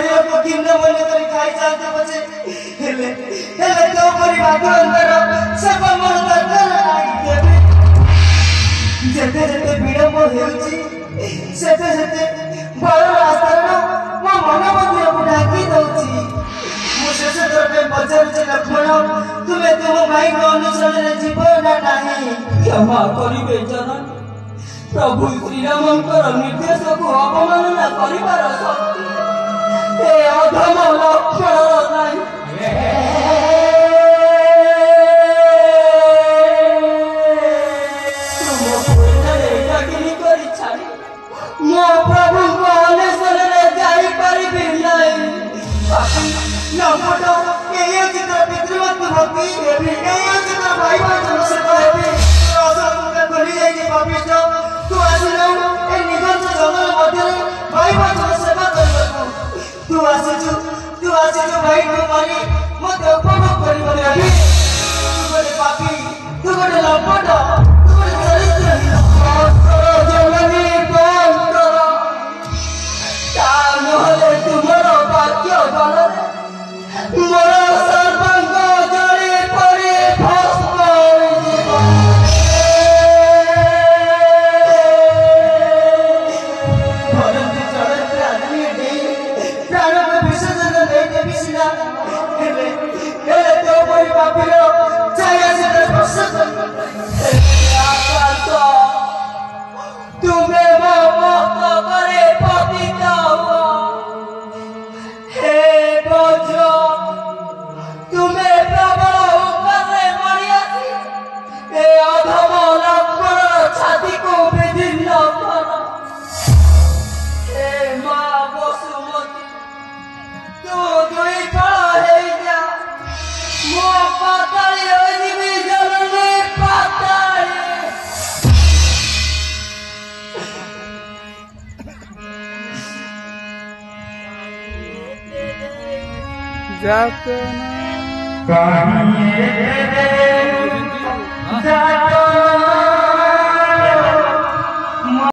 हरिया को किन्ना मन करी खाई चालते बचे हेले तो परी भाग्यवंतर सब मन दरकार नाही देबे जेते जेते विलंब हेउची सेते सेते बड़ रास्ता मो मन मंदिर को डाकी दउची मो शेष तरफ पचारुची लक्ष्मण तुम्हें तुम भाई को अनुसरण रे जीवन नाही क्षमा करिबे जननी प्रभु श्रीरामंकर निर्देश को अवमानना करिवार शक्ति ए अधम लक्षण नाही मो प्रभु को अनुसरण रे जाई परिबे नाही नमोटो एयो चित्र पितृमत भक्ति एयो चित्र भाई बहन से कहबे असर मुके खोली जाई के पापिष्ट तू आसिलो ए निगंज जंगल मध्य भाई बहन सेवा करबो तू आसिछु भाई को मारी मते उपभोग करिबो रे तू गोटे पापी तू गोटे लंपट तू गोटे चरित्रहीन जननी कौन तानहले तुमरो वाक्य बलरे मोर सर्वांग जड़ी पड़ी भस्म भरती चढ़ते आदमी प्राण को विसर्जन नहीं देवी सिना हेले तो परी पापीर छाया से प्रसन्न तुम्हें मोह करे पतित हे वज्र तुम्हें प्रबल करे मरियासी ए अधम लक्ष्मण छाती को विदीर्ण कर हे मां वसुमती तू दुई फल हे जा मो पाताली होइबी जननी पाताली जातना